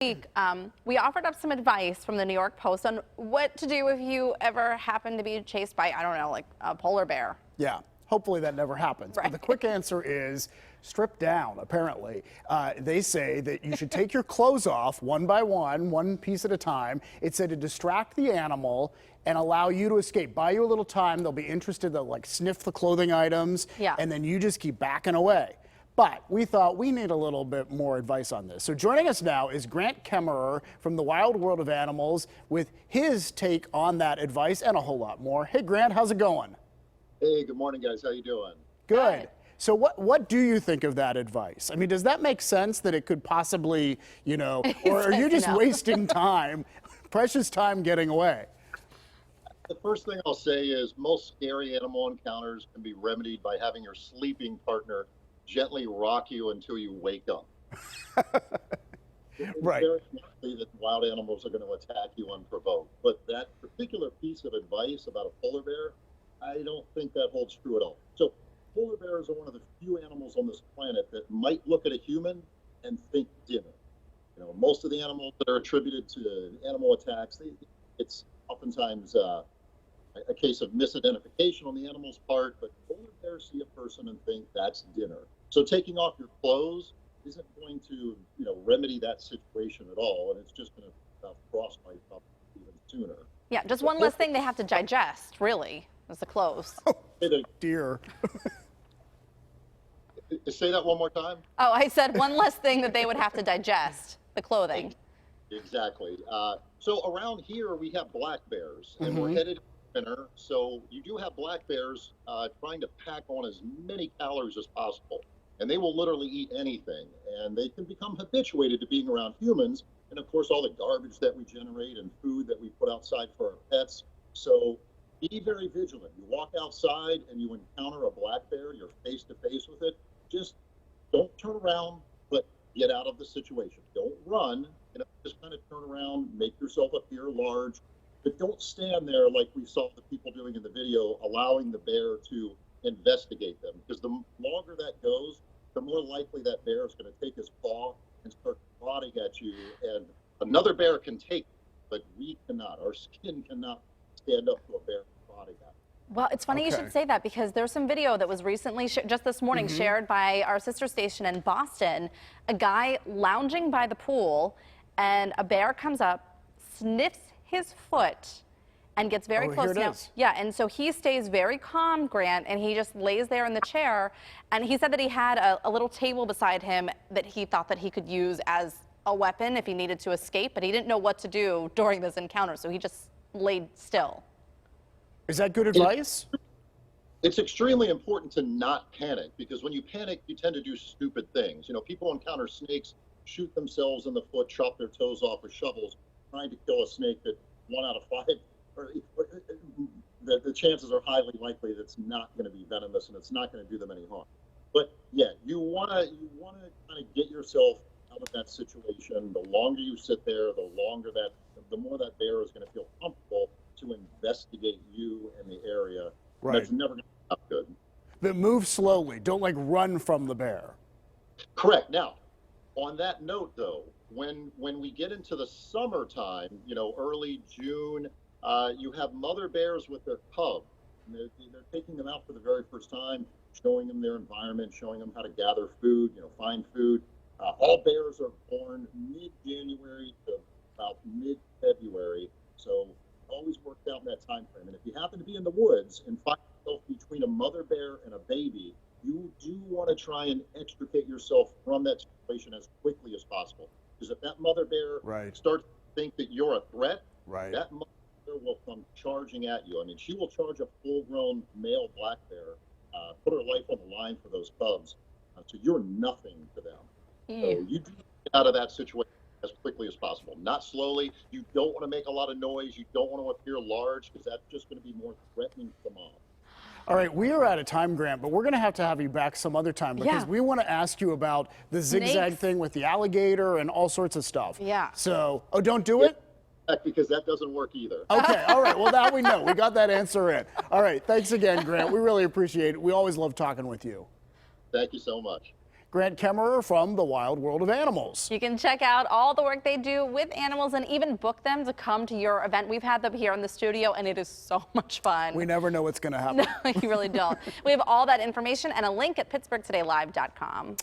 week, we offered up some advice from the New York Post on what to do if you ever happen to be chased by, I don't know, like a polar bear. Yeah, hopefully that never happens. Right. But the quick answer is strip down, apparently. They say that you should take your clothes off one by one piece at a time. It said to distract the animal and allow you to escape. Buy you a little time. They'll be interested. They'll like sniff the clothing items. Yeah. And then you just keep backing away. But we thought we need a little bit more advice on this. So joining us now is Grant Kemmerer from the Wild World of Animals with his take on that advice and a whole lot more. Hey, Grant, how's it going? Hey, good morning, guys. How you doing? Good. So what do you think of that advice? I mean, does that make sense that it could possibly, or are you just No. wasting time, precious time getting away? The first thing I'll say is most scary animal encounters can be remedied by having your sleeping partner gently rock you until you wake up. It's Right. very likely that wild animals are going to attack you unprovoked. But that particular piece of advice about a polar bear, I don't think that holds true at all. So polar bears are one of the few animals on this planet that might look at a human and think dinner. Most of the animals that are attributed to animal attacks, it's oftentimes a case of misidentification on the animal's part, but polar bears see a person and think that's dinner. So taking off your clothes isn't going to, remedy that situation at all, and it's just going to frostbite up even sooner. Yeah, just one less thing they have to digest, really, is the clothes. Oh, dear. Say that one more time. Oh, I said one less thing that they would have to digest, the clothing. Exactly. So around here we have black bears, and we're headed winter. So you do have black bears trying to pack on as many calories as possible, and they will literally eat anything. And they can become habituated to being around humans, and of course all the garbage that we generate and food that we put outside for our pets. So be very vigilant. You walk outside and you encounter a black bear, you're face to face with it. Just don't turn around, but get out of the situation. Don't run. Just kind of turn around, make yourself appear large, but don't stand there like we saw the people doing in the video, allowing the bear to investigate them. Because the longer that goes, the more likely that bear is going to take his paw and start prodding at you. And another bear can take, but we cannot. Our skin cannot stand up to a bear prodding at us. Well, it's funny you should say that because there's some video that was recently, just this morning, shared by our sister station in Boston. A guy lounging by the pool, and a bear comes up, sniffs his foot, and gets very close. Here it is. Yeah, and so he stays very calm, Grant, and he just lays there in the chair. And he said that he had a little table beside him that he thought that he could use as a weapon if he needed to escape, but he didn't know what to do during this encounter, so he just laid still. Is that good advice? It's extremely important to not panic, because when you panic, you tend to do stupid things. People encounter snakes, shoot themselves in the foot, chop their toes off with shovels, trying to kill a snake that 1 out of 5, the chances are highly likely that it's not going to be venomous and it's not going to do them any harm. But yeah, you want to kind of get yourself out of that situation. The longer you sit there, the more that bear is going to feel comfortable to investigate you in the area. Right. That's never going to be good. But move slowly. Don't run from the bear. Correct. Now, on that note, though, when we get into the summertime, early June, you have mother bears with their cubs. And they're taking them out for the very first time, showing them their environment, showing them how to gather food, find food. All bears are born mid-January to about mid-February, so always worked out in that time frame. And if you happen to be in the woods and find yourself between a mother bear and a baby, you do want to try and extricate yourself from that situation as quickly as possible. Because if that mother bear starts to think that you're a threat, that mother bear will come charging at you. I mean, she will charge a full-grown male black bear, put her life on the line for those cubs. So you're nothing to them. So you do get out of that situation as quickly as possible, not slowly. You don't want to make a lot of noise. You don't want to appear large, because that's just going to be more threatening to the mom. All right, we are out of time, Grant, but we're going to have you back some other time, because we want to ask you about the zigzag thing with the alligator and all sorts of stuff. Yeah. So, don't do it? Because that doesn't work either. Okay, all right. Well, now we know. We got that answer in. All right, thanks again, Grant. We really appreciate it. We always love talking with you. Thank you so much. Grant Kemmerer from the Wild World of Animals. You can check out all the work they do with animals and even book them to come to your event. We've had them here in the studio, and it is so much fun. We never know what's going to happen. No, you really don't. We have all that information and a link at PittsburghTodayLive.com.